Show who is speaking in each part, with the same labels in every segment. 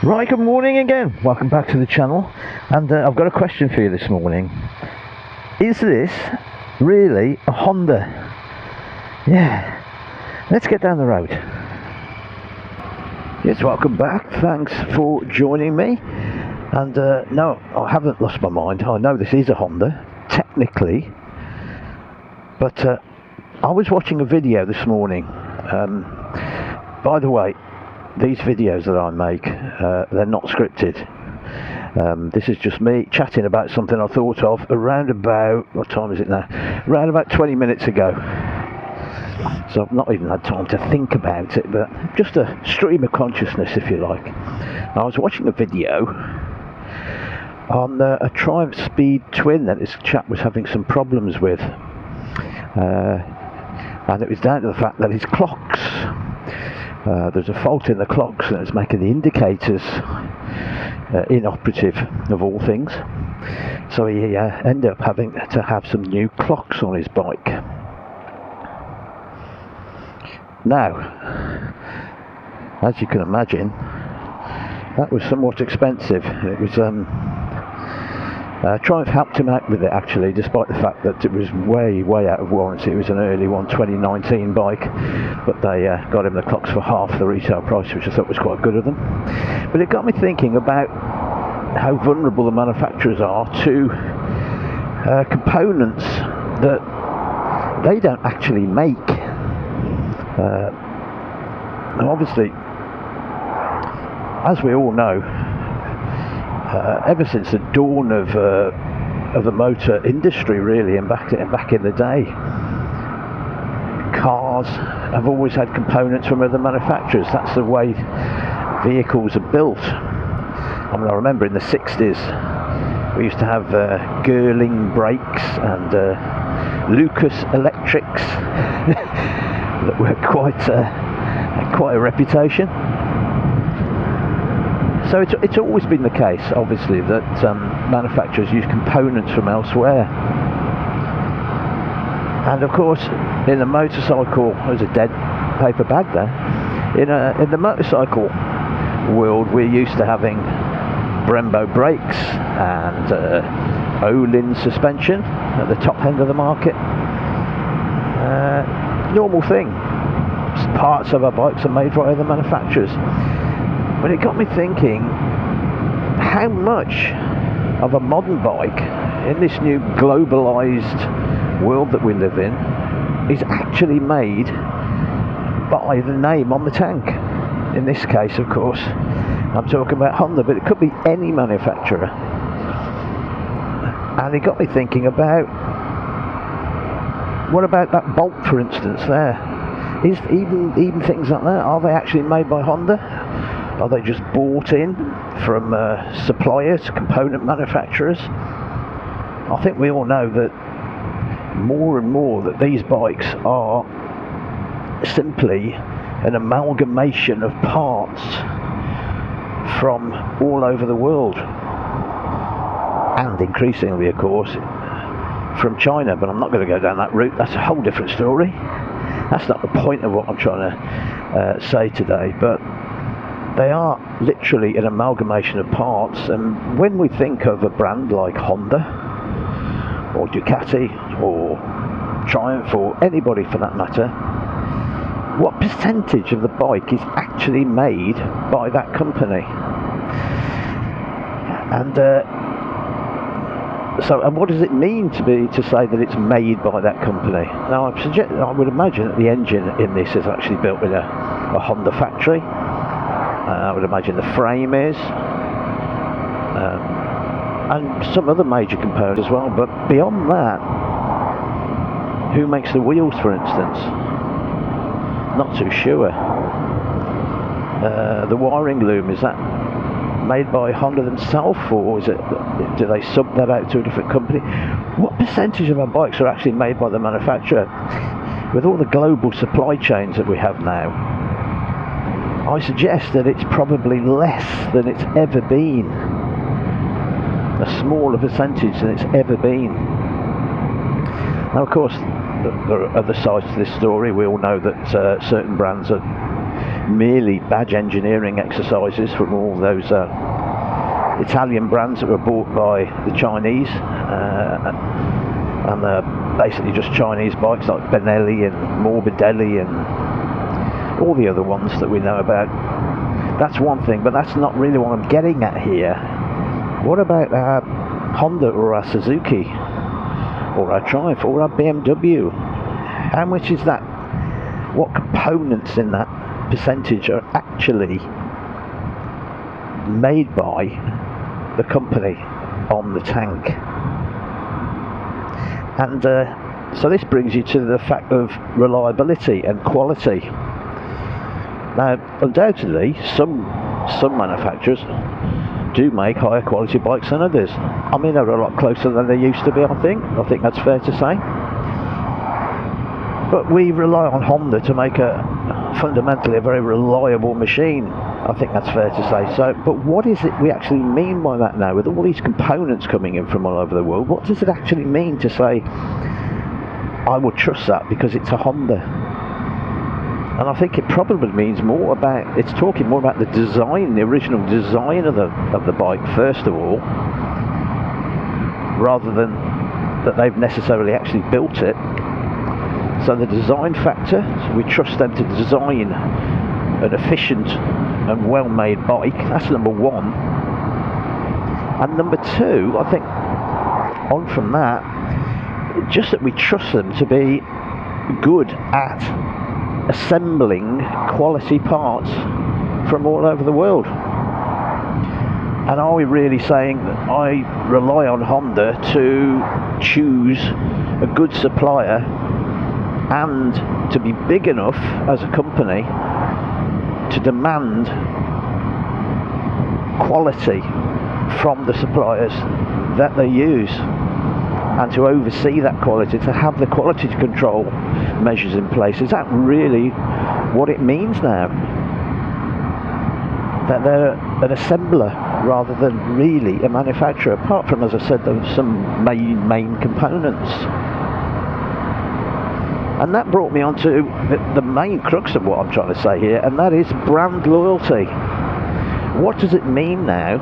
Speaker 1: Right, good morning again. Welcome back to the channel. And I've got a question for you this morning. Is this really a Honda? Yeah. Let's get down the road. Yes, welcome back. Thanks for joining me. And no, I haven't lost my mind. I know this is a Honda, technically. But I was watching a video this morning. By the way, these videos that I make, they're not scripted. This is just me chatting about something I thought of around about, what time is it now? Around about 20 minutes ago. So I've not even had time to think about it, but just a stream of consciousness, if you like. I was watching a video on a Triumph Speed Twin that this chap was having some problems with. And it was down to the fact that his clocks, there's a fault in the clocks and it's making the indicators inoperative, of all things. So he ended up having to have some new clocks on his bike. Now, as you can imagine, that was somewhat expensive. It was Triumph helped him out with it, actually, despite the fact that it was way out of warranty. It was an early 2019 bike, but they got him the clocks for half the retail price, which I thought was quite good of them. But it got me thinking about how vulnerable the manufacturers are to components that they don't actually make. And obviously, as we all know, ever since the dawn of the motor industry, really, and back in the day, cars have always had components from other manufacturers. That's the way vehicles are built. I mean, I remember in the 60s we used to have Girling brakes and Lucas electrics that were quite a reputation. So it's always been the case, obviously, that manufacturers use components from elsewhere. And of course, in the motorcycle, there's a dead paper bag there. In the motorcycle world, we're used to having Brembo brakes and Olin suspension at the top end of the market. Normal thing. Parts of our bikes are made by other manufacturers. But it got me thinking, how much of a modern bike in this new globalized world that we live in is actually made by the name on the tank? In this case, of course, I'm talking about Honda, but it could be any manufacturer. And it got me thinking about, what about that bolt, for instance, there? Is even things like that, are they actually made by Honda? Are they just bought in from suppliers, component manufacturers? I think we all know that more and more that these bikes are simply an amalgamation of parts from all over the world, and increasingly, of course, from China. But I'm not going to go down that route. That's a whole different story. That's not the point of what I'm trying to say today. But they are literally an amalgamation of parts, and when we think of a brand like Honda or Ducati or Triumph or anybody for that matter, what percentage of the bike is actually made by that company? And and what does it mean to say that it's made by that company? Now, I would imagine that the engine in this is actually built in a Honda factory. I would imagine the frame is, and some other major components as well. But beyond that, who makes the wheels, for instance? Not too sure. The wiring loom, is that made by Honda themselves, or do they sub that out to a different company? What percentage of our bikes are actually made by the manufacturer? With all the global supply chains that we have now, I suggest that it's probably less than it's ever been. A smaller percentage than it's ever been. Now, of course, there are other sides to this story. We all know that certain brands are merely badge engineering exercises from all those Italian brands that were bought by the Chinese, and they're basically just Chinese bikes like Benelli and Morbidelli and all the other ones that we know about. That's one thing, but that's not really what I'm getting at here. What about our Honda or our Suzuki or our Triumph or our BMW? How much is that? What components in that percentage are actually made by the company on the tank? And so this brings you to the fact of reliability and quality. Now, undoubtedly, some manufacturers do make higher quality bikes than others. I mean, they're a lot closer than they used to be, I think that's fair to say. But we rely on Honda to make fundamentally a very reliable machine. I think that's fair to say. So, but what is it we actually mean by that now? With all these components coming in from all over the world, what does it actually mean to say, I will trust that because it's a Honda? And I think it probably means more about, it's talking more about the design, the original design of the bike, first of all, rather than that they've necessarily actually built it. So the design factor, so we trust them to design an efficient and well-made bike. That's number one. And number two, I think, on from that, just that we trust them to be good at assembling quality parts from all over the world. And are we really saying that I rely on Honda to choose a good supplier and to be big enough as a company to demand quality from the suppliers that they use, and to oversee that quality, to have the quality control measures in place? Is that really what it means now? That they're an assembler rather than really a manufacturer, apart from, as I said, there are some main components. And that brought me on to the main crux of what I'm trying to say here, and that is brand loyalty. What does it mean now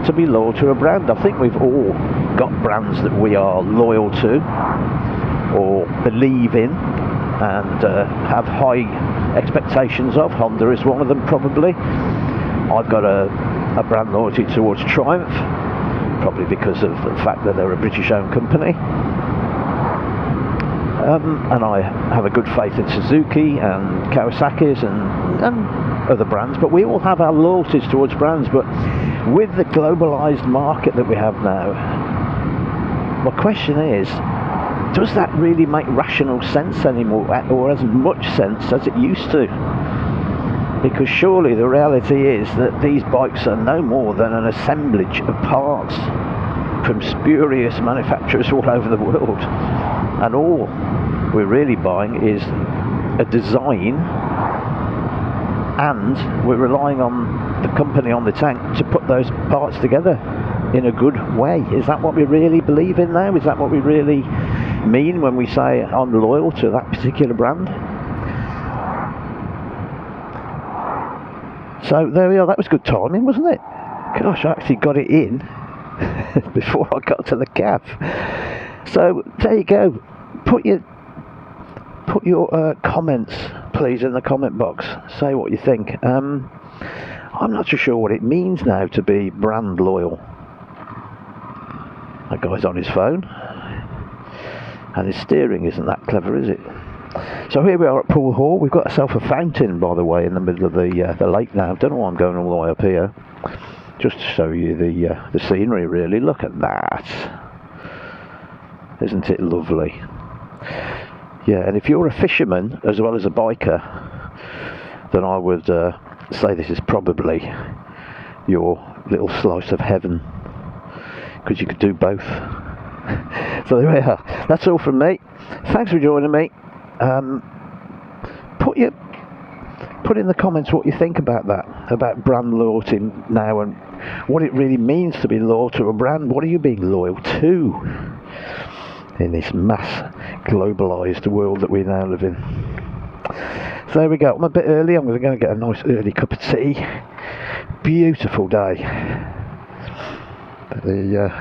Speaker 1: to be loyal to a brand? I think we've all got brands that we are loyal to or believe in and have high expectations of. Honda is one of them, probably. I've got a brand loyalty towards Triumph, probably because of the fact that they're a British-owned company. And I have a good faith in Suzuki and Kawasaki's and other brands, but we all have our loyalties towards brands. But with the globalized market that we have now, my question is, does that really make rational sense anymore, or as much sense as it used to? Because surely the reality is that these bikes are no more than an assemblage of parts from spurious manufacturers all over the world, and all we're really buying is a design, and we're relying on the company on the tank to put those parts together in a good way. Is that what we really believe in now? Is that what we really mean when we say I'm loyal to that particular brand? So there we are. That was good timing, wasn't it? Gosh, I actually got it in before I got to the cab. So there you go. Put your comments, please, in the comment box. Say what you think. I'm not so sure what it means now to be brand loyal. That guy's on his phone, and his steering isn't that clever, is it? So here we are at Pool Hall. We've got ourselves a fountain, by the way, in the middle of the lake now. Don't know why I'm going all the way up here. Just to show you the scenery, really. Look at that. Isn't it lovely? Yeah, and if you're a fisherman as well as a biker, then I would say this is probably your little slice of heaven, because you could do both. So there we are. That's all from me. Thanks for joining me. Put in the comments what you think about that, about brand loyalty now, and what it really means to be loyal to a brand. What are you being loyal to in this mass globalized world that we now live in? So there we go. I'm a bit early. I'm going to get a nice early cup of tea. Beautiful day.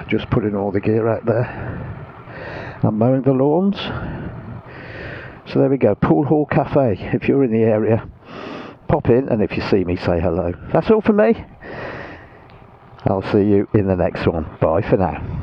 Speaker 1: Just putting all the gear out there. I'm mowing the lawns. So there we go. Pool Hall Cafe. If you're in the area, pop in, and if you see me, say hello. That's all from me. I'll see you in the next one. Bye for now.